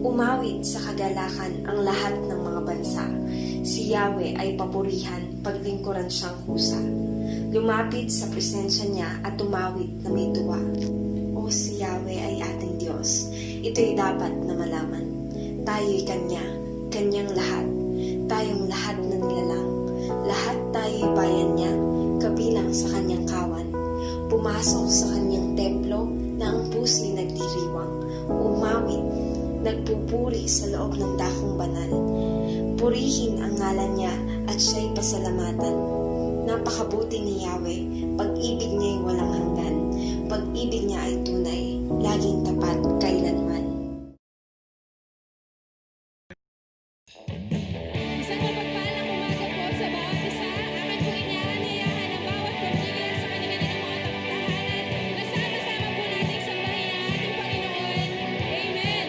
Umawit sa kagalakan ang lahat ng mga bansa. Si Yahweh ay papurihan, paglingkuran siyang kusa. Lumapit sa presensya niya at tumawit na may tuwa. O si Yahweh ay ating Diyos. Ito'y dapat na malaman. Tayo'y Kanya, Kanyang lahat. Tayong lahat na nilalang. Lahat tayo'y bayan niya, kabilang sa Kanyang kawan. Pumasok sa Kanyang templo na ang puso'y nagdiriwang. Umawit, nagpupuri sa loob ng dakong banal. Purihin ang ngalan niya at siya'y pasalamatan. Napakabuti ni Yahweh, pag-ibig niya'y walang hanggan. Pag-ibig niya ay tunay, laging tapat kailanman. Isang mapagpalang umaga po sa bawat isa. Akin po inaanyayahan ang bawat pamilya sa kanilang mga tahanan na sama-sama po nating sambahin ang ating Panginoon. Amen.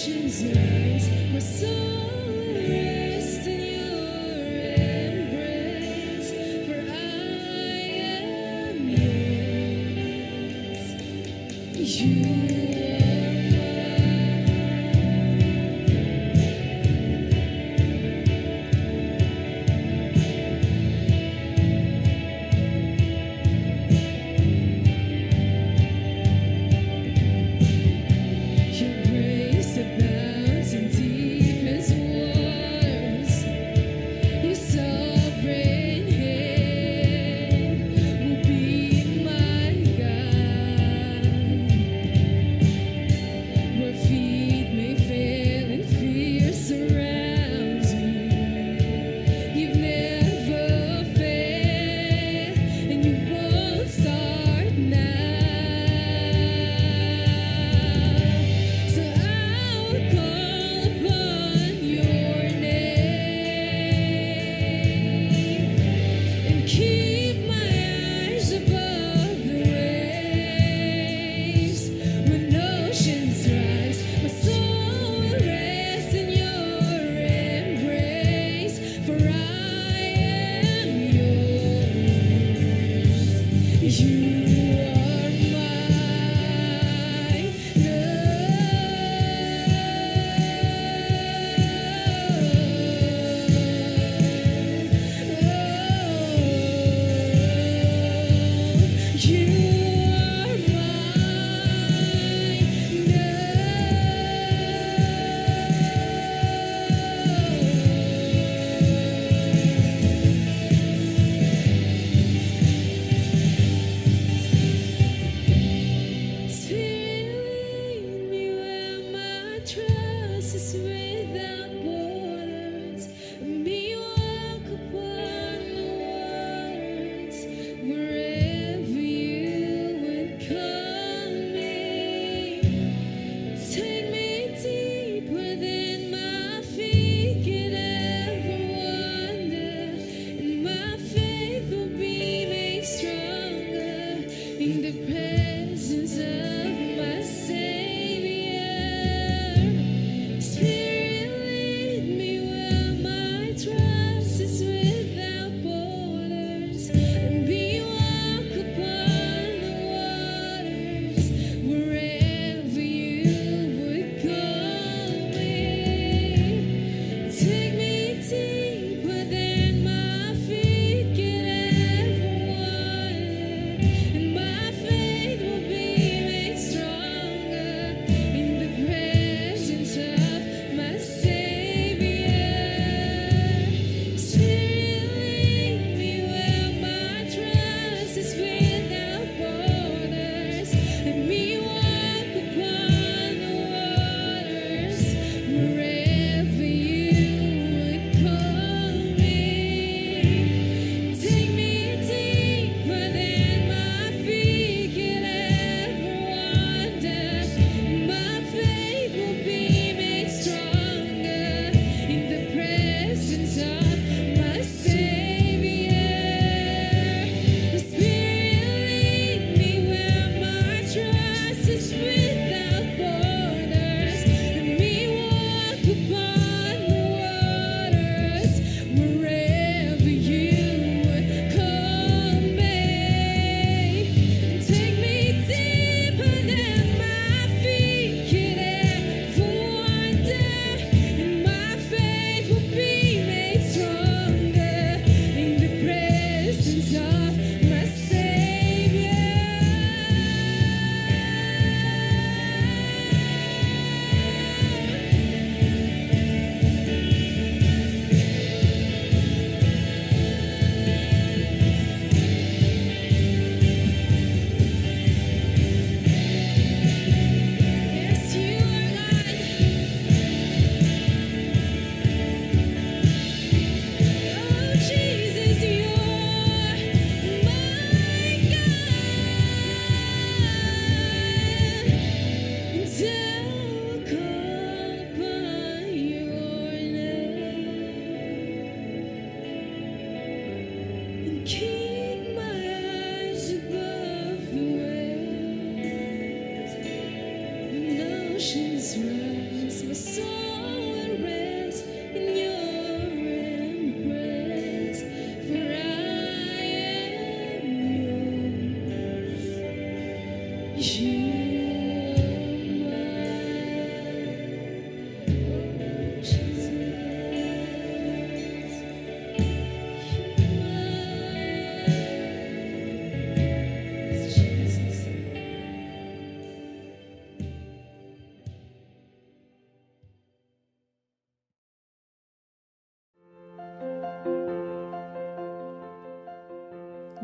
oceans rise, my soul rests in your embrace, for I am yours. You are mine. Your grace abounds in deepest waters. Your sovereign hand will be my guide. Where feet may fail and fear surrounds me, you've never failed, and you won't start now. So I will call upon your name and keep my eyes above the waves. When oceans rise, my soul will rest in your embrace, for I am yours. You are mine. You are Spirit, lead me where my trust is without borders. Let me walk upon the waters wherever you would call me. Take me deeper than my feet could ever wander, and my faith will be made stronger in the presence of my Savior. Spirit, lead me where my trust is without borders. Let me walk upon the waters wherever you would call me. Take me deeper than my feet could ever wander, and my faith will be made stronger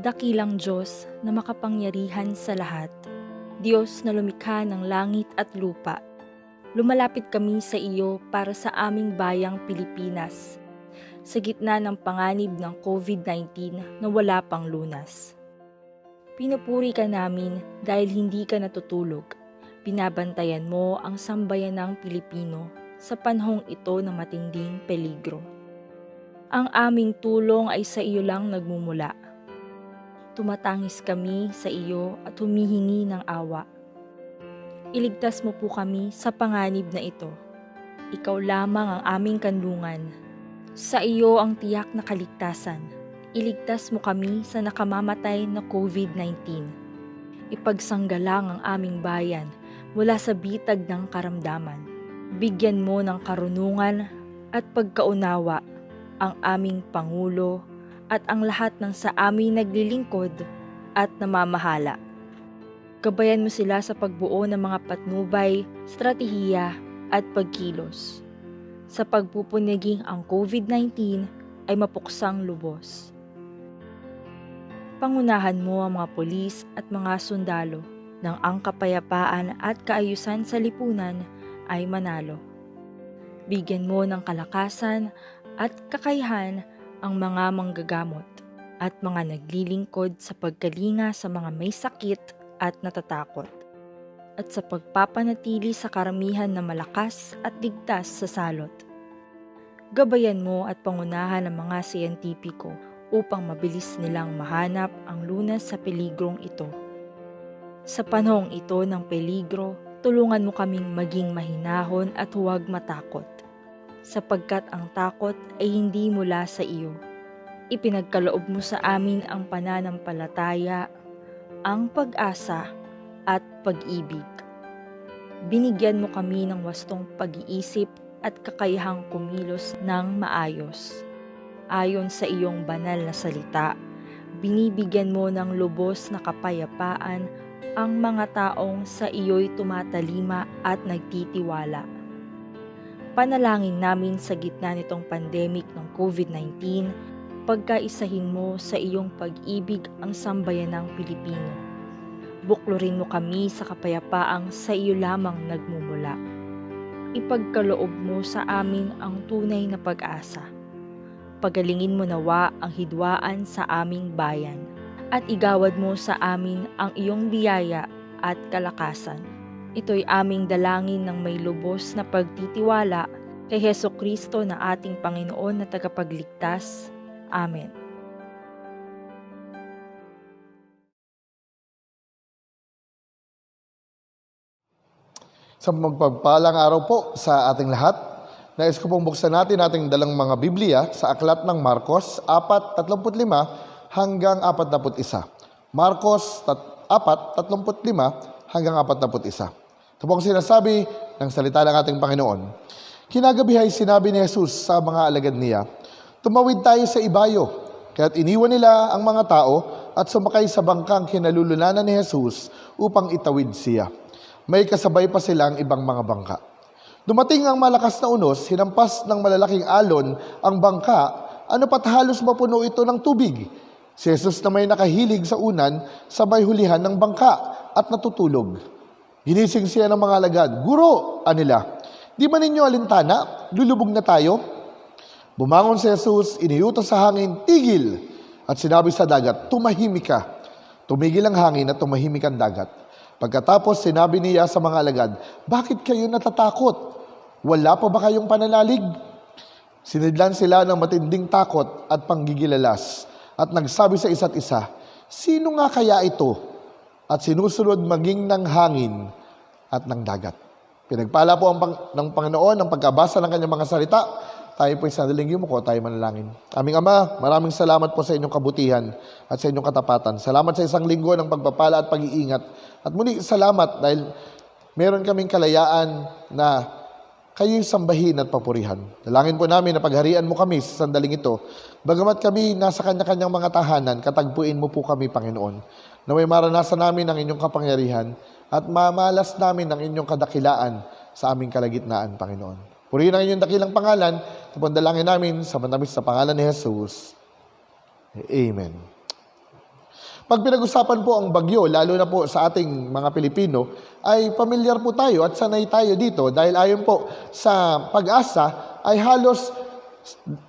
Dakilang Diyos na makapangyarihan sa lahat, Diyos na lumikha ng langit at lupa, lumalapit kami sa iyo para sa aming bayang Pilipinas, sa gitna ng panganib ng COVID-19 na wala pang lunas. Pinupuri ka namin dahil hindi ka natutulog. Binabantayan mo ang sambayanang Pilipino sa panahong ito ng matinding peligro. Ang aming tulong ay sa iyo lang nagmumula. Tumatangis kami sa iyo at humihingi ng awa. Iligtas mo po kami sa panganib na ito. Ikaw lamang ang aming kanlungan. Sa iyo ang tiyak na kaligtasan. Iligtas mo kami sa nakamamatay na COVID-19. Ipagsanggalang ang aming bayan mula sa bitag ng karamdaman. Bigyan mo ng karunungan at pagkaunawa ang aming Pangulo at ang lahat ng sa amin naglilingkod at namamahala. Gabayan mo sila sa pagbuo ng mga patnubay, strategiya at pagkilos. Sa pagpupuniging ang COVID-19 ay mapuksang lubos. Pangunahan mo ang mga pulis at mga sundalo nang ang kapayapaan at kaayusan sa lipunan ay manalo. Bigyan mo ng kalakasan at kakayahan ang mga manggagamot at mga naglilingkod sa pagkalinga sa mga may sakit at natatakot, at sa pagpapanatili sa karamihan na malakas at ligtas sa salot. Gabayan mo at pangunahan ang mga siyentipiko upang mabilis nilang mahanap ang lunas sa peligrong ito. Sa panahong ito ng peligro, tulungan mo kaming maging mahinahon at huwag matakot, sapagkat ang takot ay hindi mula sa iyo. Ipinagkaloob mo sa amin ang pananampalataya, ang pag-asa at pag-ibig. Binigyan mo kami ng wastong pag-iisip at kakayahang kumilos ng maayos. Ayon sa iyong banal na salita, binibigyan mo ng lubos na kapayapaan ang mga taong sa iyo'y tumatalima at nagtitiwala. Panalangin namin sa gitna nitong pandemic ng COVID-19, pagkaisahin mo sa iyong pag-ibig ang sambayanang Pilipino. Buklurin mo kami sa kapayapaang sa iyo lamang nagmumula. Ipagkaloob mo sa amin ang tunay na pag-asa. Pagalingin mo nawa ang hidwaan sa aming bayan, at igawad mo sa amin ang iyong biyaya at kalakasan. Ito'y aming dalangin ng may lubos na pagtitiwala kay Hesukristo na ating Panginoon na tagapagligtas. Amen. Sa magpagpalang araw po sa ating lahat, nais ko pong buksan natin ating dalang mga Biblia sa aklat ng Marcos 4:35 hanggang 41. Marcos 4:35 hanggang 41. Ito po ang sinasabi ng salita ng ating Panginoon. Kinagabi ay sinabi ni Jesus sa mga alagad niya, "Tumawid tayo sa ibayo." Kaya't iniwan nila ang mga tao at sumakay sa bangkang kinalululanan ni Jesus upang itawid siya. May kasabay pa silang ibang mga bangka. Dumating ang malakas na unos, hinampas ng malalaking alon ang bangka, ano pat halos mapuno ito ng tubig. Si Jesus na may nakahilig sa unan, sabay hulihan ng bangka at natutulog. Ginising siya ng mga alagad, "Guro," anila, "di ba ninyo alintana? Lulubog na tayo." Bumangon si Jesus, iniutos sa hangin, "Tigil!" At sinabi sa dagat, "Tumahimik ka." Tumigil ang hangin at tumahimik ang dagat. Pagkatapos sinabi niya sa mga alagad, "Bakit kayo natatakot? Wala pa ba kayong pananalig?" Sinidlan sila ng matinding takot at panggigilalas at nagsabi sa isa't isa, "Sino nga kaya ito?" At sinusunod maging ng hangin at ng dagat. Pinagpala po ng Panginoon ang pagkabasa ng kanyang mga salita. tayo po'y sandaling yumuko, tayo manalangin. Aming Ama, maraming salamat po sa inyong kabutihan at sa inyong katapatan. Salamat sa isang linggo ng pagpapala at pag-iingat. At muli, salamat dahil meron kaming kalayaan na kayo'y sambahin at papurihan. Dalangin po namin na pagharian mo kami sa sandaling ito. Bagamat kami nasa kanya-kanyang mga tahanan, katagpuin mo po kami, Panginoon. Naway maranasan namin ang inyong kapangyarihan at mamalas namin ang inyong kadakilaan sa aming kalagitnaan, Panginoon. Purihin ang inyong dakilang pangalan. Ito po ang dalangin namin sa matamis na pangalan ni Jesus. Amen. Pag pinag-usapan po ang bagyo, lalo na po sa ating mga Pilipino, ay pamilyar po tayo at sanay tayo dito dahil ayon po sa Pag-asa ay halos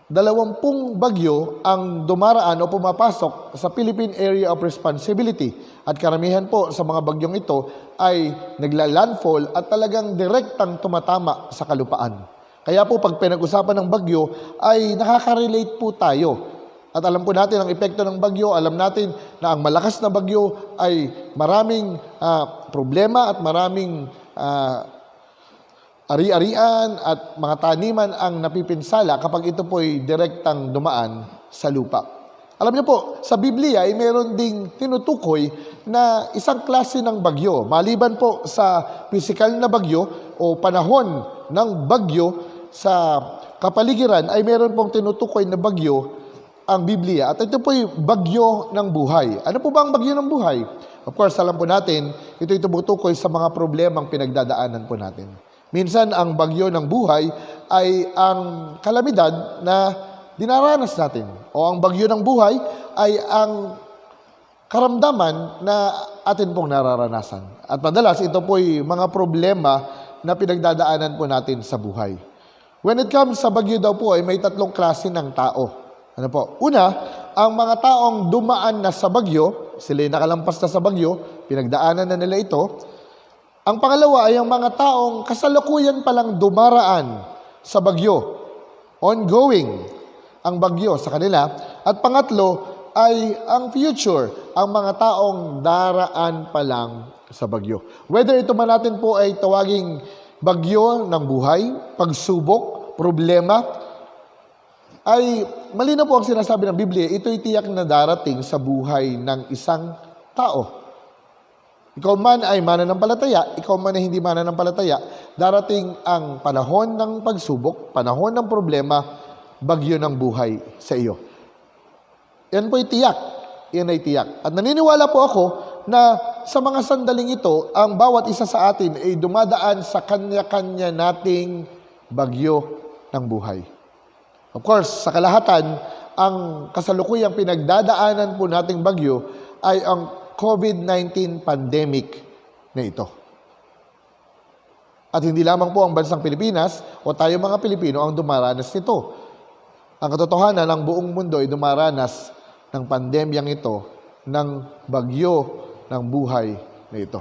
20 bagyo ang dumaraan o pumapasok sa Philippine Area of Responsibility. At karamihan po sa mga bagyong ito ay nagla-landfall at talagang direktang tumatama sa kalupaan. Kaya po pag pinag-usapan ng bagyo ay nakaka-relate po tayo. At alam po natin ang epekto ng bagyo, alam natin na ang malakas na bagyo ay maraming problema at maraming ari-arian at mga taniman ang napipinsala kapag ito po'y direktang dumaan sa lupa. Alam niyo po, sa Biblia ay meron ding tinutukoy na isang klase ng bagyo. Maliban po sa physical na bagyo o panahon ng bagyo sa kapaligiran, ay meron pong tinutukoy na bagyo ang Biblia. At ito po'y bagyo ng buhay. Ano po ba ang bagyo ng buhay? Of course, alam po natin, ito'y tumutukoy sa mga problemang pinagdadaanan po natin. Minsan, ang bagyo ng buhay ay ang kalamidad na dinaranas natin. O ang bagyo ng buhay ay ang karamdaman na atin pong nararanasan. At madalas, ito po'y mga problema na pinagdadaanan po natin sa buhay. When it comes sa bagyo daw po, ay may 3 klase ng tao. Ano po? Una, ang mga taong dumaan na sa bagyo, sila'y nakalampas na sa bagyo, pinagdaanan na nila ito. Ang pangalawa ay ang mga taong kasalukuyan palang dumaraan sa bagyo. Ongoing ang bagyo sa kanila. At pangatlo ay ang future, ang mga taong daraan pa lang sa bagyo. Whether ito man natin po ay tawaging bagyo ng buhay, pagsubok, problema, ay malinaw po ang sinasabi ng Biblia, ito'y tiyak na darating sa buhay ng isang tao. Ikaw man ay mananampalataya, ikaw man ay hindi mananampalataya, darating ang panahon ng pagsubok, panahon ng problema, bagyo ng buhay sa iyo. Yan po'y tiyak. Yan ay tiyak. At naniniwala po ako na sa mga sandaling ito, ang bawat isa sa atin ay dumadaan sa kanya-kanya nating bagyo ng buhay. Of course, sa kalahatan, ang kasalukuyang pinagdadaanan po nating bagyo ay ang COVID-19 pandemic na ito. At hindi lamang po ang bansang Pilipinas o tayo mga Pilipino ang dumaranas nito. Ang katotohanan, ang buong mundo ay dumaranas ng pandemyang ito, ng bagyo ng buhay na ito.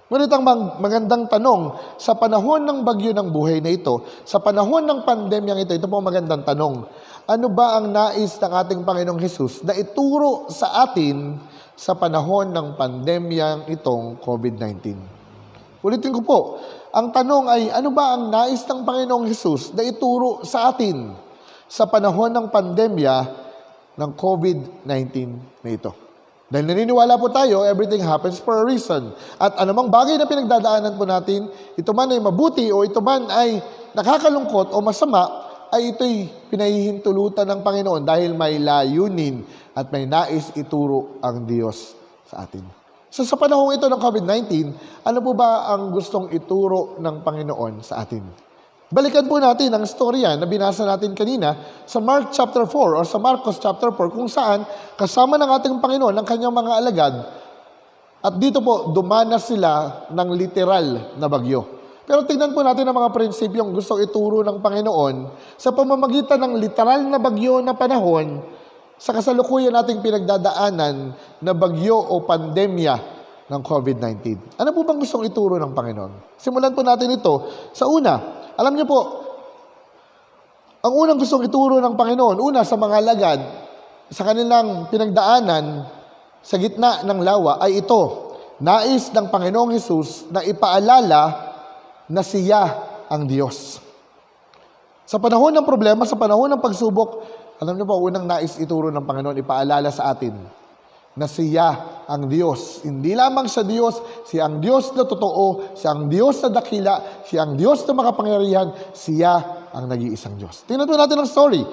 Ngunit ang magandang tanong, sa panahon ng bagyo ng buhay na ito, sa panahon ng pandemyang ito po ang magandang tanong, ano ba ang nais ng ating Panginoong Hesus na ituro sa atin sa panahon ng pandemyang itong COVID-19? Ulitin ko po, ang tanong ay, ano ba ang nais ng Panginoong Hesus na ituro sa atin sa panahon ng pandemya ng COVID-19 na ito? Dahil naniniwala po tayo, everything happens for a reason. At anumang bagay na pinagdadaanan po natin, ito man ay mabuti o ito man ay nakakalungkot o masama, ay ito'y pinahihintulutan ng Panginoon dahil may layunin at may nais ituro ang Diyos sa atin. So sa panahon ito ng COVID-19, ano po ba ang gustong ituro ng Panginoon sa atin? Balikan po natin ang storya na binasa natin kanina sa Mark chapter 4 o sa Marcos chapter 4 kung saan kasama ng ating Panginoon ang kanyang mga alagad at dito po dumanas sila ng literal na bagyo. Pero tingnan po natin ang mga prinsipyong gustong ituro ng Panginoon sa pamamagitan ng literal na bagyo na panahon sa kasalukuyan nating pinagdadaanan na bagyo o pandemya ng COVID-19. Ano po bang gustong ituro ng Panginoon? Simulan po natin ito sa una. Alam niyo po, ang unang gustong ituro ng Panginoon, una sa mga alagad, sa kanilang pinagdaanan sa gitna ng lawa ay ito. Nais ng Panginoong Hesus na ipaalala na siya ang Diyos. Sa panahon ng problema, sa panahon ng pagsubok, alam niyo po, unang nais ituro ng Panginoon, ipaalala sa atin na siya ang Diyos. Hindi lamang sa Diyos, siya ang Diyos na totoo, siya ang Diyos na dakila, siya ang Diyos na makapangyarihan, siya ang nag-iisang Diyos. Tingnan po natin ang story.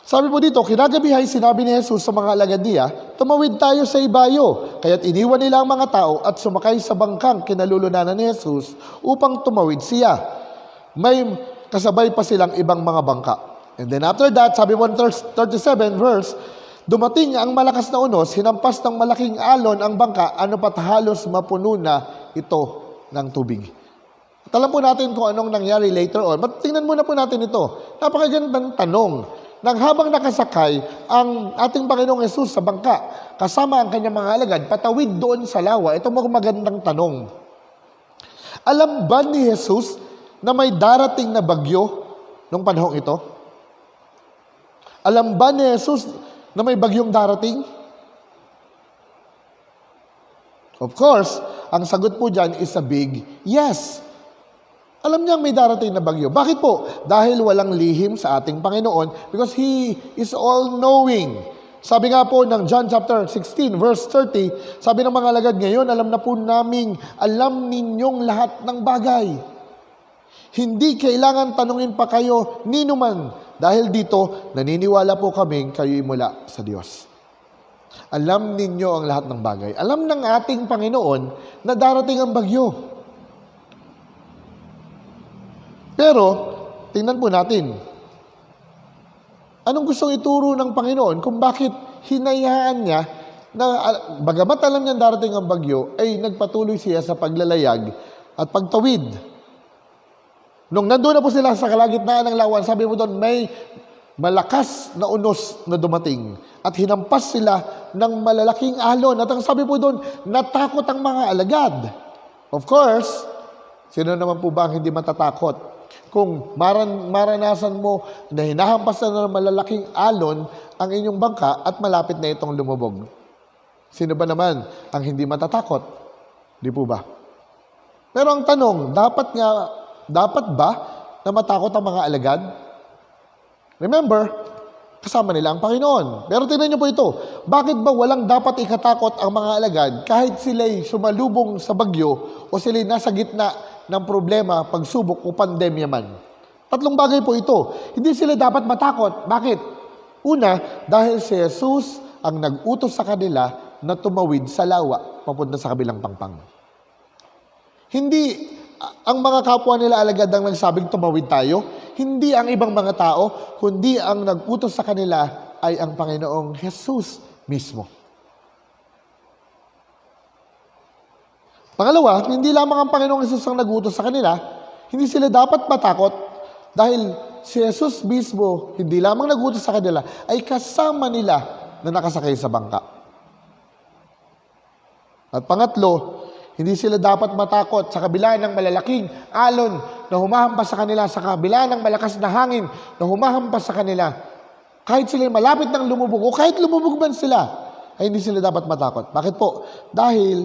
Sabi po dito, kinagabihay sinabi ni Jesus sa mga alagad niya, tumawid tayo sa ibayo. Kaya't iniwan nila ang mga tao at sumakay sa bangkang kinalulunanan ni Jesus upang tumawid siya. May kasabay pa silang ibang mga bangka. And then after that, sabi mo 37 verse, dumating ang malakas na unos, hinampas ng malaking alon ang bangka, ano pat halos mapuno na ito ng tubig. At alam po natin kung anong nangyari later on, but tingnan muna po natin ito. Napakagandang tanong. Nang habang nakasakay ang ating Panginoong Hesus sa bangka, kasama ang kanyang mga alagad, patawid doon sa lawa. Ito mga magandang tanong. Alam ba ni Jesus na may darating na bagyo nung panahong ito? Alam ba ni Jesus na may bagyong darating? Of course, ang sagot po dyan is a big yes. Alam niya may darating na bagyo. Bakit po? Dahil walang lihim sa ating Panginoon because He is all-knowing. Sabi nga po ng John chapter 16 verse 30, sabi ng mga alagad ngayon, alam na po naming, alam ninyong lahat ng bagay. Hindi kailangan tanungin pa kayo ni numan. Dahil dito, naniniwala po kaming kayo'y mula sa Diyos. Alam ninyo ang lahat ng bagay. Alam ng ating Panginoon na darating ang bagyo. Pero, tingnan po natin. Anong gustong ituro ng Panginoon kung bakit hinayaan niya na bagamat alam niya darating ang bagyo, ay nagpatuloy siya sa paglalayag at pagtawid. Nung nandun na po sila sa kalagitnaan ng lawan, sabi mo doon, may malakas na unos na dumating at hinampas sila ng malalaking alon. At ang sabi po doon, natakot ang mga alagad. Of course, sino naman po ba ang hindi matatakot? Kung maranasan mo na hinahampas na ng malalaking alon ang inyong bangka at malapit na itong lumubog. Sino ba naman ang hindi matatakot? Di po ba? Pero ang tanong, dapat ba na matakot ang mga alagad? Remember, kasama nila ang Panginoon. Pero tingnan niyo po ito, bakit ba walang dapat ikatakot ang mga alagad kahit sila'y sumalubong sa bagyo o sila'y nasa gitna ng problema, pagsubok o pandemya man? Tatlong bagay po ito. Hindi sila dapat matakot. Bakit? Una, dahil si Jesus ang nag-utos sa kanila na tumawid sa lawa papunta sa kabilang pangpang. Hindi ang mga kapwa nila alagad ang nagsabing tumawid tayo, hindi ang ibang mga tao, kundi ang nag-utos sa kanila ay ang Panginoong Jesus mismo. Pangalawa, hindi lamang ang Panginoong Jesus ang nag-utos sa kanila, hindi sila dapat matakot dahil si Jesus mismo, hindi lamang nag-utos sa kanila, ay kasama nila na nakasakay sa bangka. At pangatlo, hindi sila dapat matakot sa kabila ng malalaking alon na humahampas sa kanila, sa kabila ng malakas na hangin na humahampas sa kanila. Kahit sila malapit ng lumubog o kahit lumubog man sila, ay hindi sila dapat matakot. Bakit po? Dahil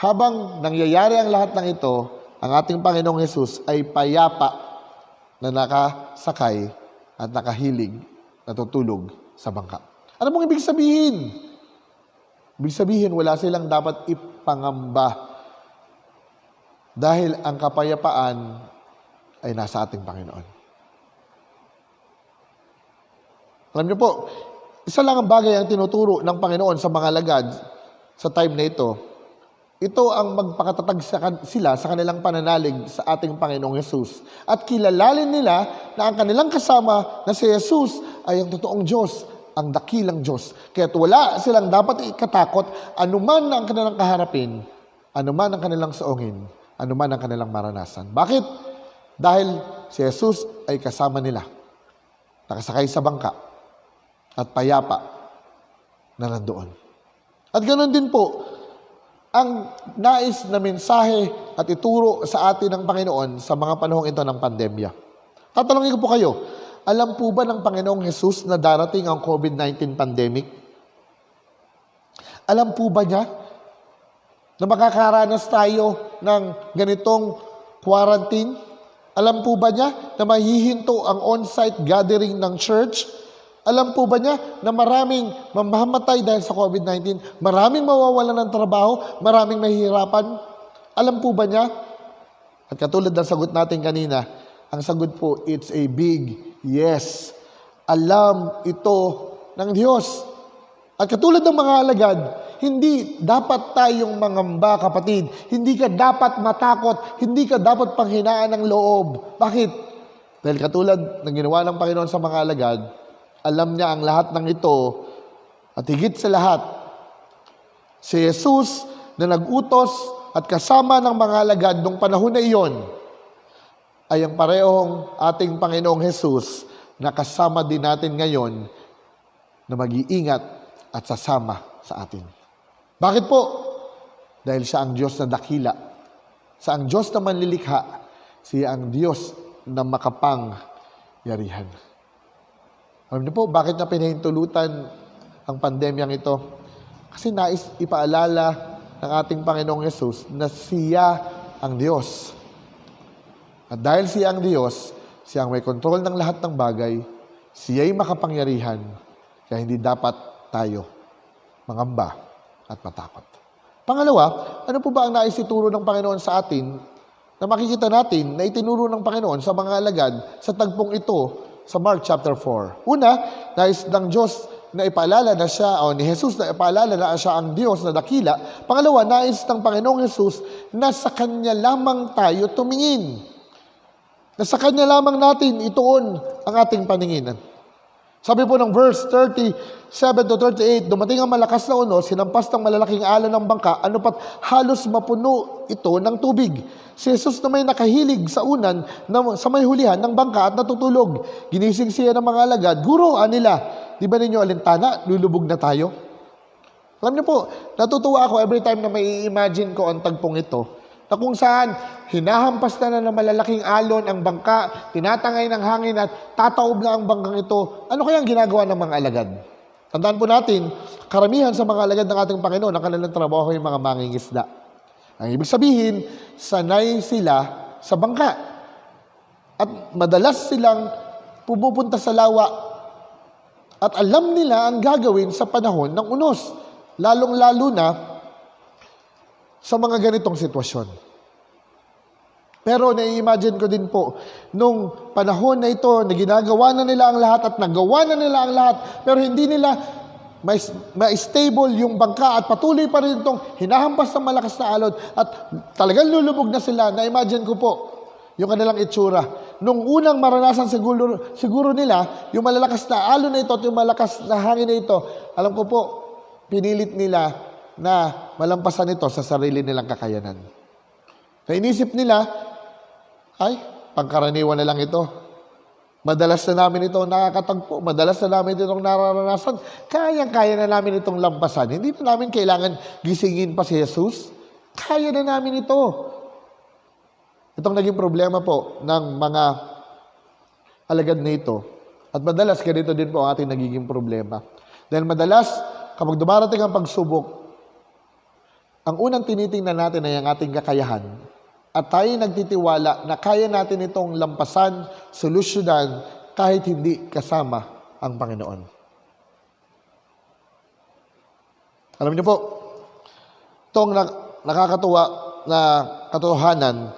habang nangyayari ang lahat ng ito, ang ating Panginoong Hesus ay payapa na nakasakay at nakahilig, natutulog sa bangka. Ano mong ibig sabihin? Ibig sabihin, wala silang dapat ipangamba. Dahil ang kapayapaan ay nasa ating Panginoon. Alam niyo po, isa lang ang bagay ang tinuturo ng Panginoon sa mga alagad sa time na ito. Ito ang magpakatatag sila sa kanilang pananalig sa ating Panginoong Hesus. At kilalalin nila na ang kanilang kasama na si Hesus ay ang totoong Diyos, ang dakilang Diyos. Kaya't wala silang dapat ikatakot anuman ang kanilang kaharapin, anuman ang kanilang saungin, anuman ang kanilang maranasan. Bakit? Dahil si Jesus ay kasama nila. Nakasakay sa bangka at payapa na nandoon. At ganoon din po, ang nais na mensahe at ituro sa atin ng Panginoon sa mga panahong ito ng pandemya. Tatanungin ko po kayo, alam po ba ng Panginoong Jesus na darating ang COVID-19 pandemic? Alam po ba niya na makakaranas tayo ng ganitong quarantine Alam po ba niya na mahihinto ang on-site gathering ng church? Alam po ba niya na maraming mamamatay dahil sa COVID-19? Maraming mawawalan ng trabaho? Maraming mahihirapan? Alam po ba niya? At katulad ng sagot natin kanina, ang sagot po, it's a big yes. Alam ito ng Diyos. At katulad ng mga alagad, hindi dapat tayong mangamba, kapatid. Hindi ka dapat matakot. Hindi ka dapat panghinaan ng loob. Bakit? Dahil katulad ng ginawa ng Panginoon sa mga alagad, alam niya ang lahat ng ito at higit sa lahat, si Jesus na nag-utos at kasama ng mga alagad nung panahon na iyon ay ang parehong ating Panginoong Jesus na kasama din natin ngayon na mag-iingat at sasama sa atin. Bakit po? Dahil siya ang Diyos na dakila. Sa ang Diyos na manlilikha, siya ang Diyos na makapangyarihan. Alam niyo po, bakit niya pinahintulutan ang pandemyang ito? Kasi nais ipaalala ng ating Panginoong Yesus na siya ang Diyos. At dahil siya ang Diyos, siya ang may kontrol ng lahat ng bagay, siya'y makapangyarihan, kaya hindi dapat tayo mangamba at matakot. Pangalawa, ano po ba ang nais ituro ng Panginoon sa atin na makikita natin na itinuro ng Panginoon sa mga alagad sa tagpong ito sa Mark chapter 4? Una, nais ng Diyos na ipaalala na siya, o ni Jesus na ipaalala na siya ang Diyos na dakila. Pangalawa, nais ng Panginoong Jesus na sa Kanya lamang tayo tumingin. Na sa Kanya lamang natin ituon ang ating paningin. Sabi po ng verse 37 to 38, dumating ang malakas na unos, sinampas ng malalaking alon ng bangka, ano pat halos mapuno ito ng tubig. Si Jesus na may nakahilig sa unan, sa may hulihan ng bangka at natutulog. Ginising siya ng mga alagad, Guro, nila, di ba ninyo alintana, lulubog na tayo? Alam niyo po, natutuwa ako every time na may imagine ko ang tagpong ito, na kung saan hinahampas na ng malalaking alon ang bangka, tinatangay ng hangin at tataob na ang bangkang ito. Ano kaya ang ginagawa ng mga alagad? Tandaan po natin, karamihan sa mga alagad ng ating Panginoon, ang kanilang trabaho ay mga mangingisda. Ang ibig sabihin, sanay sila sa bangka. At madalas silang pumupunta sa lawa at alam nila ang gagawin sa panahon ng unos. Lalong-lalo na sa mga ganitong sitwasyon. Pero nai-imagine ko din po, nung panahon na ito, na ginagawa na nila ang lahat at nagawa na nila ang lahat, pero hindi nila ma-stable yung bangka at patuloy pa rin itong hinahampas ng malakas na alon at talagang lulubog na sila. Na-imagine ko po yung kanilang itsura. Nung unang maranasan siguro nila, yung malalakas na alon na ito at yung malakas na hangin na ito, alam ko po, pinilit nila na malampasan ito sa sarili nilang kakayanan. Nainisip nila, ay, pangkaraniwan na lang ito. Madalas na namin itong nakakatagpo, madalas na namin itong nararanasan, kaya na namin itong lampasan. Hindi na namin kailangan gisingin pa si Jesus. Kaya na namin ito. Itong naging problema po ng mga alagad na ito. At madalas, ganito din po ang ating nagiging problema. Dahil madalas, kapag dumarating ang pagsubok, ang unang tinitingnan natin ay ang ating kakayahan at tayo nagtitiwala na kaya natin itong lampasan, solusyonan kahit hindi kasama ang Panginoon. Alam niyo po, itong nakakatuwa na katotohanan,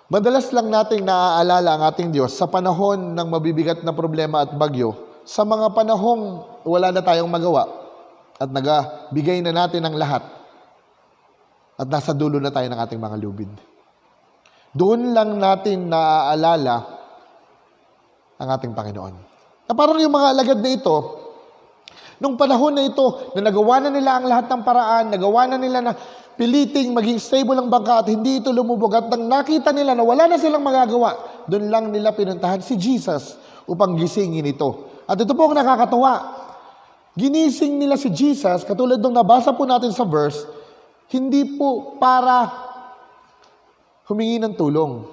madalas lang nating naaalala ang ating Diyos sa panahon ng mabibigat na problema at bagyo, sa mga panahong wala na tayong magawa at nagabigay na natin ang lahat. At nasa dulo na tayo ng ating mga lubid. Doon lang natin naaalala ang ating Panginoon. Na parang yung mga alagad na ito, nung panahon na ito, na nagawa na nila ang lahat ng paraan, nagawa na nila na piliting maging stable ang bangka at hindi ito lumubog, at nang nakita nila na wala na silang magagawa, doon lang nila pinuntahan si Jesus upang gisingin ito. At ito po ang nakakatuwa. Ginising nila si Jesus, katulad nung nabasa po natin sa verse, hindi po para humingi ng tulong.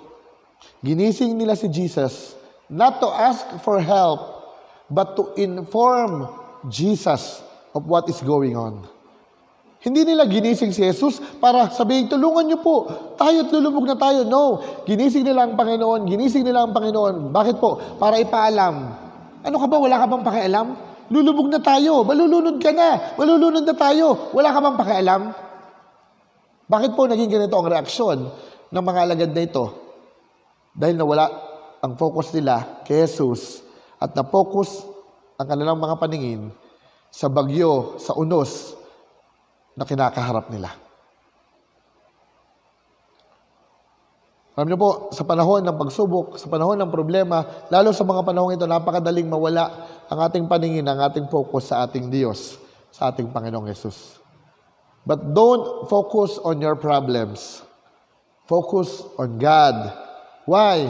Ginising nila si Jesus not to ask for help, but to inform Jesus of what is going on. Hindi nila ginising si Jesus para sabihin, tulungan niyo po, tayo't lulubog na tayo. No, ginising nila ang Panginoon, ginising nila ang Panginoon. Bakit po? Para ipaalam. Ano ka ba, wala ka bang pakialam? Lulubog na tayo, malulunod ka na, malulunod na tayo, wala ka bang pakialam? Bakit po naging ganito ang reaksyon ng mga alagad na ito? Dahil nawala ang focus nila kay Jesus at na-focus ang kanilang mga paningin sa bagyo, sa unos na kinakaharap nila. Alam niyo po, sa panahon ng pagsubok, sa panahon ng problema, lalo sa mga panahon ito, napakadaling mawala ang ating paningin, ang ating focus sa ating Diyos, sa ating Panginoong Yesus. But don't focus on your problems. Focus on God. Why?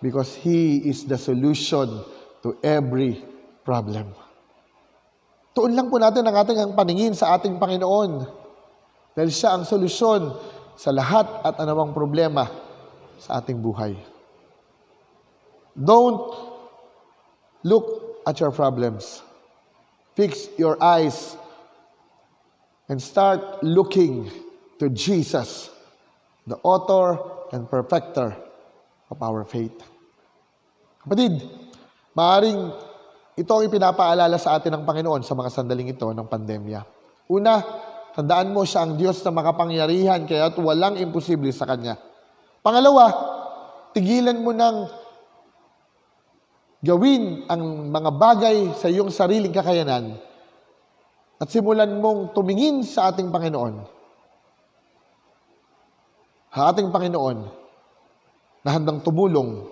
Because He is the solution to every problem. Tuon lang po natin ang ating paningin sa ating Panginoon. Dahil siya ang solusyon sa lahat at anumang problema sa ating buhay. Don't look at your problems. Fix your eyes and start looking to Jesus, the author and perfecter of our faith. Kapatid, maaaring ito ang ipinapaalala sa atin ng Panginoon sa mga sandaling ito ng pandemya. Una, tandaan mo siya ang Diyos na makapangyarihan kaya walang imposible sa Kanya. Pangalawa, tigilan mo ng gawin ang mga bagay sa iyong sariling kakayanan at simulan mong tumingin sa ating Panginoon. Sa ating Panginoon na handang tumulong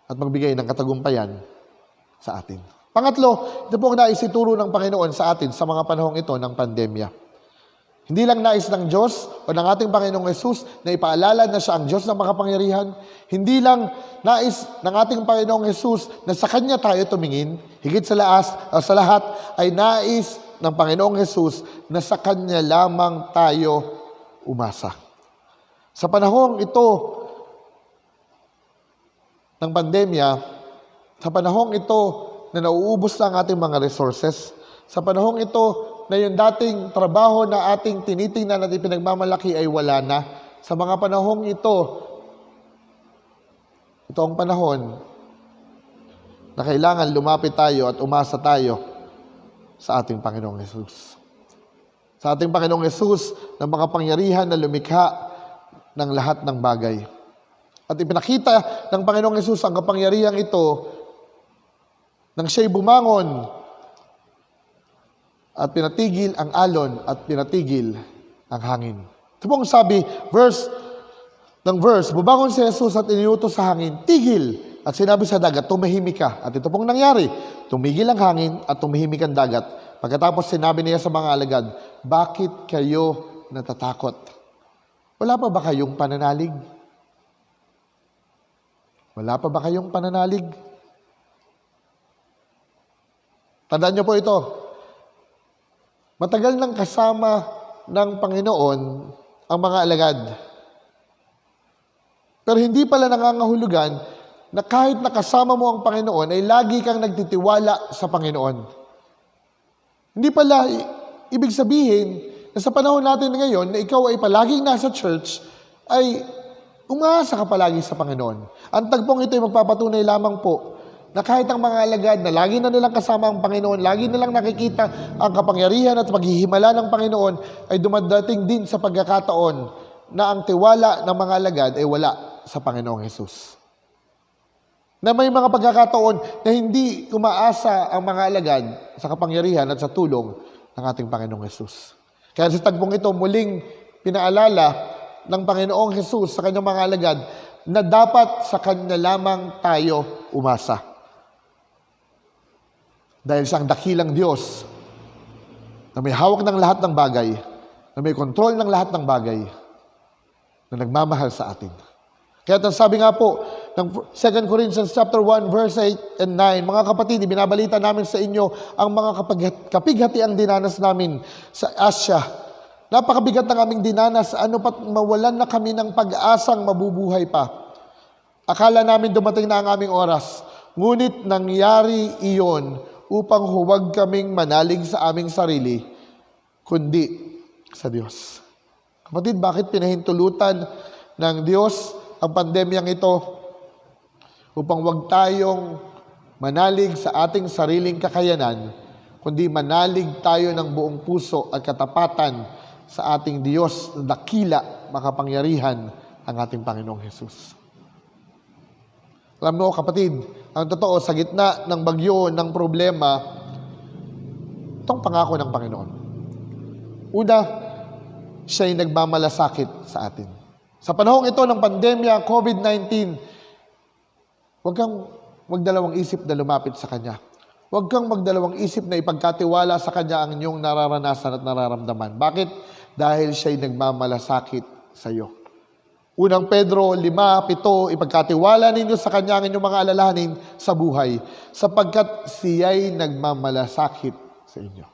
at magbigay ng katagumpayan sa atin. Pangatlo, ito po ang naisituro ng Panginoon sa atin sa mga panahong ito ng pandemya. Hindi lang nais ng Diyos o ng ating Panginoong Yesus na ipaalala na siya ang Diyos ng makapangyarihan. Hindi lang nais ng ating Panginoong Yesus na sa Kanya tayo tumingin. Higit sa lahat ay nais ng Panginoong Yesus na sa Kanya lamang tayo umasa. Sa panahong ito ng pandemya, sa panahong ito na nauubos na ang ating mga resources, sa panahong ito na yung dating trabaho na ating tinitingnan at ipinagmamalaki ay wala na, sa mga panahong ito ang panahon na kailangan lumapit tayo at umasa tayo sa ating Panginoong Yesus. Sa ating Panginoong Yesus na makapangyarihan na lumikha ng lahat ng bagay. At ipinakita ng Panginoong Yesus ang kapangyarihan ito nang siya'y bumangon at pinatigil ang alon at pinatigil ang hangin. Ito pong sabi, verse, bumangon si Jesus at iniutos sa hangin, tigil, at sinabi sa dagat, tumahimik ka. At ito pong nangyari, tumigil ang hangin at tumahimik ang dagat. Pagkatapos sinabi niya sa mga alagad, bakit kayo natatakot? Wala pa ba kayong pananalig? Wala pa ba kayong pananalig? Tandaan niyo po ito. Matagal nang kasama ng Panginoon ang mga alagad. Pero hindi pala nangangahulugan na kahit nakasama mo ang Panginoon ay lagi kang nagtitiwala sa Panginoon. Hindi pala ibig sabihin na sa panahon natin ngayon na ikaw ay palaging nasa church ay umaasa ka palagi sa Panginoon. Ang tagpong ito ay magpapatunay lamang po na kahit ang mga alagad na lagi na nilang kasama ang Panginoon, lagi nilang nakikita ang kapangyarihan at paghihimala ng Panginoon, ay dumadating din sa pagkakataon na ang tiwala ng mga alagad ay wala sa Panginoong Yesus. Na may mga pagkakataon na hindi umaasa ang mga alagad sa kapangyarihan at sa tulong ng ating Panginoong Yesus. Kaya sa tagpong ito, muling pinaalala ng Panginoong Yesus sa kanyang mga alagad na dapat sa Kanya lamang tayo umasa. Dahil siyang dakilang Diyos na may hawak ng lahat ng bagay, na may kontrol ng lahat ng bagay, na nagmamahal sa atin. Kaya sabi nga po ng 2 Corinthians chapter 1 verse 8 and 9, mga kapatid, binabalita namin sa inyo ang mga kapighatiang dinanas namin sa Asia. Napakabigat ng aming dinanas, ano pat mawalan na kami ng pag-asang mabubuhay pa. Akala namin dumating na ang aming oras, ngunit nangyari iyon upang huwag kaming manalig sa aming sarili, kundi sa Diyos. Kapatid, bakit pinahintulutan ng Diyos ang pandemyang ito? Upang wag tayong manalig sa ating sariling kakayanan, kundi manalig tayo ng buong puso at katapatan sa ating Diyos na dakila, makapangyarihan ang ating Panginoong Hesus. Alam mo kapatid, ang totoo sa gitna ng bagyo, ng problema, itong pangako ng Panginoon. Una, siya'y nagmamalasakit sa atin. Sa panahong ito ng pandemya, COVID-19, huwag kang magdalawang isip na lumapit sa Kanya. Huwag kang magdalawang isip na ipagkatiwala sa Kanya ang inyong nararanasan at nararamdaman. Bakit? Dahil siya'y nagmamalasakit sa iyo. Unang Pedro 5:7, ipagkatiwala ninyo sa Kanya ang inyong mga alalahanin sa buhay, sapagkat siya'y nagmamalasakit sa inyo.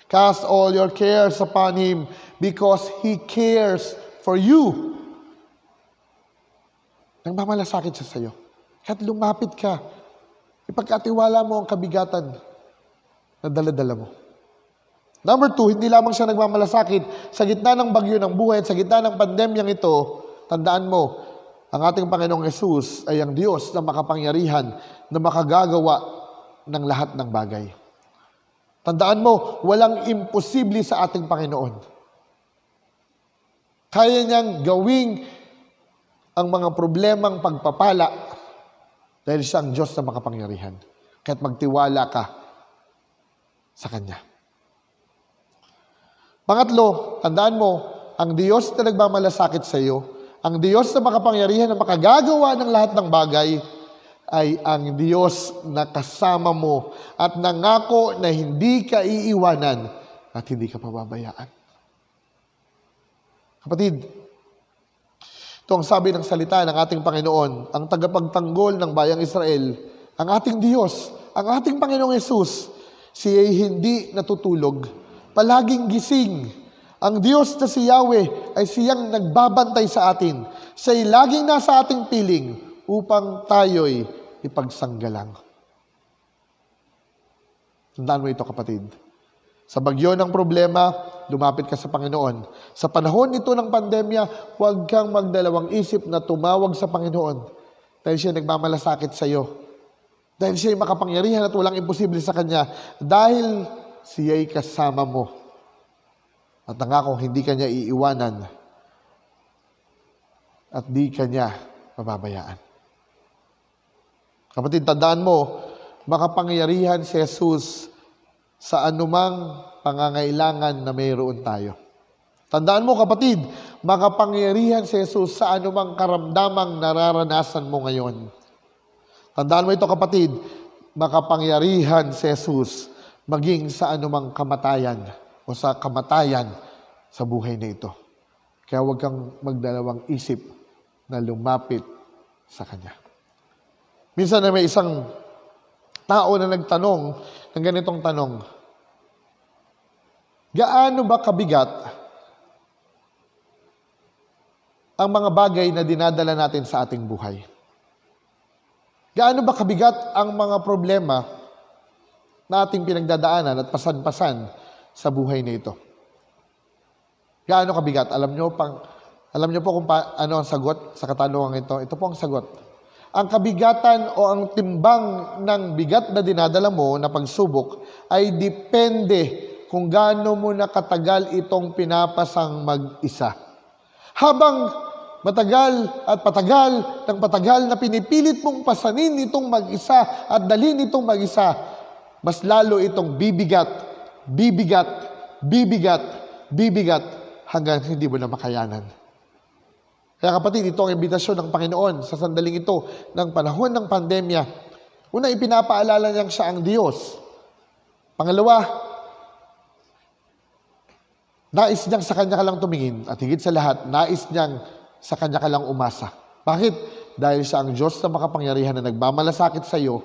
Cast all your cares upon Him because He cares for you. Nagmamalasakit siya sa iyo. Kahit lumapit ka, ipagkatiwala mo ang kabigatan na dala-dala mo. Number 2, hindi lamang siya nagmamalasakit. Sa gitna ng bagyo ng buhay at sa gitna ng pandemyang ito, tandaan mo, ang ating Panginoong Hesus ay ang Diyos na makapangyarihan na makagagawa ng lahat ng bagay. Tandaan mo, walang imposible sa ating Panginoon. Kaya niyang gawing ang mga problemang pagpapala dahil siya ang Diyos na makapangyarihan. Kaya't magtiwala ka sa Kanya. Pangatlo, tandaan mo, ang Diyos na nagmamalasakit sa iyo, ang Diyos na makapangyarihan na makagagawa ng lahat ng bagay, ay ang Diyos na kasama mo at nangako na hindi ka iiwanan at hindi ka pababayaan. Kapatid, ito ang sabi ng salita ng ating Panginoon, ang tagapagtanggol ng bayang Israel, ang ating Diyos, ang ating Panginoong Hesus, siya'y hindi natutulog, palaging gising. Ang Diyos na si Yahweh ay siyang nagbabantay sa atin. Siya'y laging nasa ating piling upang tayo'y ipagsanggalang. Tandaan mo ito kapatid. Sa bagyo ng problema, lumapit ka sa Panginoon. Sa panahon nito ng pandemya, huwag kang magdalawang isip na tumawag sa Panginoon dahil siya nagmamalasakit sa iyo. Dahil siya'y makapangyarihan at walang imposible sa Kanya. Dahil siya'y kasama mo. At nangako hindi ka niya iiwanan at di ka niya mababayaan. Kapatid, tandaan mo, makapangyarihan si Jesus sa anumang pangangailangan na mayroon tayo. Tandaan mo kapatid, makapangyarihan si Jesus sa anumang karamdamang nararanasan mo ngayon. Tandaan mo ito kapatid, makapangyarihan si Jesus maging sa anumang kamatayan o sa kamatayan sa buhay na ito. Kaya huwag kang magdalawang isip na lumapit sa Kanya. Minsan na may isang tao na nagtanong ng ganitong tanong, gaano ba kabigat ang mga bagay na dinadala natin sa ating buhay? Gaano ba kabigat ang mga problema na ating pinagdadaanan at pasan-pasan sa buhay na ito? Gaano kabigat? Alam niyo po kung ano ang sagot sa katanungan ito? Ito po ang sagot. Ang kabigatan o ang timbang ng bigat na dinadala mo na pagsubok ay depende kung gaano mo na katagal itong pinapasang mag-isa. Habang matagal at patagal na pinipilit mong pasanin itong mag-isa at dalhin itong mag-isa, mas lalo itong bibigat hanggang hindi mo na makayanan. Kaya kapatid, ito ang imbitasyon ng Panginoon sa sandaling ito ng panahon ng pandemya. Una, ipinapaalala niyang siya ang Diyos. Pangalawa, nais niyang sa Kanya ka lang tumingin at higit sa lahat, nais niyang sa Kanya ka lang umasa. Bakit? Dahil siya ang Diyos na makapangyarihan na nagmamalasakit sa iyo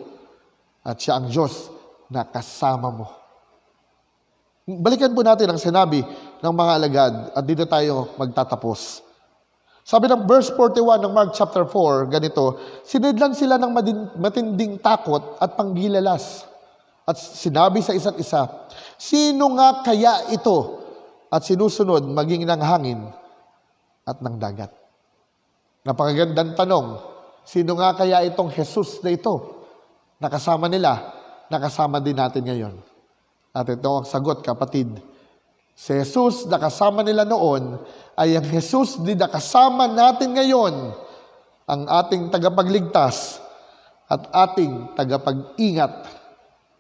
at siya ang Diyos na kasama mo. Balikan po natin ang sinabi ng mga alagad at dito tayo magtatapos. Sabi ng verse 41 ng Mark chapter 4, ganito, sinidlan sila ng matinding takot at panggilalas. At sinabi sa isa't isa, sino nga kaya ito at sinusunod maging ng hangin at ng dagat. Napakagandang tanong, sino nga kaya itong Jesus na ito? Nakasama nila, nakasama din natin ngayon. At ito ang sagot, kapatid. Si Jesus na kasama nila noon ay ang Jesus din na kasama natin ngayon, ang ating tagapagligtas at ating tagapag-ingat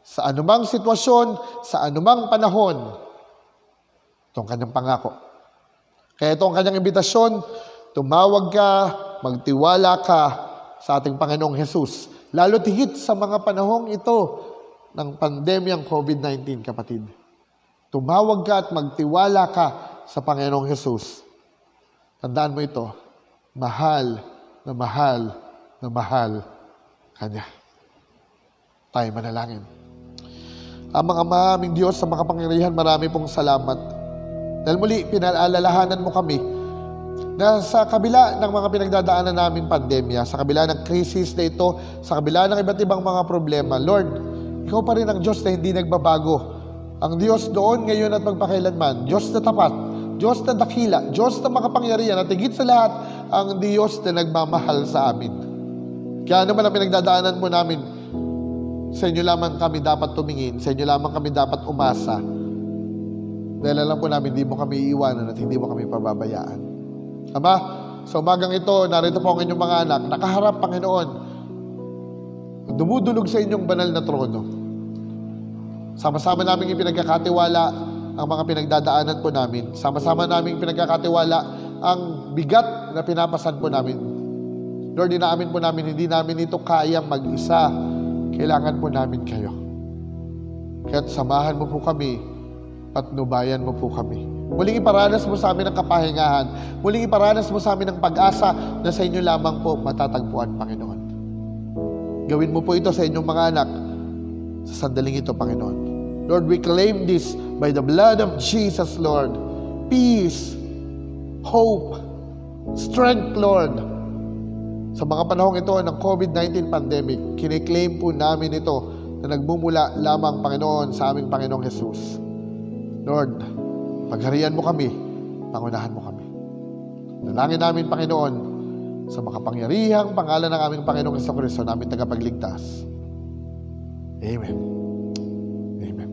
sa anumang sitwasyon, sa anumang panahon. Ito ang kanyang pangako. Kaya ito ang kanyang imbitasyon, tumawag ka, magtiwala ka sa ating Panginoong Jesus. Lalo higit sa mga panahong ito ng pandemyang COVID-19, kapatid. Tumawag ka at magtiwala ka sa Panginoong Jesus. Tandaan mo ito, mahal na mahal na mahal Kanya. Tayo manalangin. Amang Ama, aming Diyos, sa makapangyarihan, marami pong salamat. Dahil muli, pinaalalahanan mo kami na sa kabila ng mga pinagdadaanan namin pandemya, sa kabila ng krisis na ito, sa kabila ng iba't ibang mga problema, Lord, Ikaw pa rin ang Diyos na hindi nagbabago. Ang Diyos doon, ngayon at magpakailanman. Diyos na tapat, Diyos na dakila, Diyos na makapangyarihan, at higit sa lahat, ang Diyos na nagmamahal sa amin. Kaya naman ang pinagdadaanan mo namin, sa inyo lamang kami dapat tumingin, sa inyo lamang kami dapat umasa. Dahil alam po namin, hindi mo kami iiwanan at hindi mo kami pababayaan. Ama, sa umagang ito, narito po ang inyong mga anak, nakaharap, Panginoon, dumudulog sa inyong banal na trono. Sama-sama namin ipinagkakatiwala ang mga pinagdadaanan po namin. Sama-sama namin pinagkakatiwala ang bigat na pinapasan po namin. Lord, inaamin po namin, hindi namin ito kayang mag-isa. Kailangan po namin kayo. Kaya't samahan mo po kami, patnubayan mo po kami. Muling iparanas mo sa amin ang kapahingahan. Muling iparanas mo sa amin ang pag-asa na sa inyo lamang po matatagpuan, Panginoon. Gawin mo po ito sa inyong mga anak sa sandaling ito, Panginoon. Lord, we claim this by the blood of Jesus, Lord. Peace, hope, strength, Lord. Sa mga panahong ito ng COVID-19 pandemic, kiniklaim po namin ito na nagmumula lamang, Panginoon, sa aming Panginoong Jesus. Lord, pagharian mo kami, pangunahan mo kami. Dalangin namin, Panginoon, sa makapangyarihang pangalan ng aming Panginoong Jesucristo, namin tagapagligtas. Amen. Amen.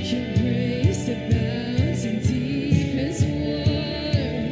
Your grace abounds in deepest waters.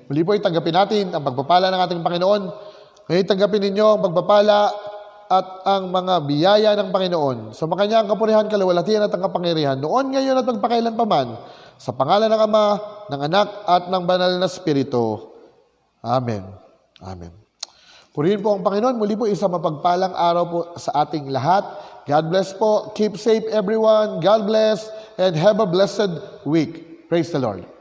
Muli po tanggapin natin ang pagpapala ng ating Panginoon. Ngayon tanggapin ninyo ang pagpapala at ang mga biyaya ng Panginoon. Sa makanya ang kapurihan, kalawalhatian at ang kapangyarihan, noon, ngayon at magpakailan paman, sa pangalan ng Ama, ng Anak at ng Banal na Espiritu. Amen. Amen. Purihin po ang Panginoon. Muli po isang mapagpalang araw po sa ating lahat. God bless po. Keep safe everyone. God bless and have a blessed week. Praise the Lord.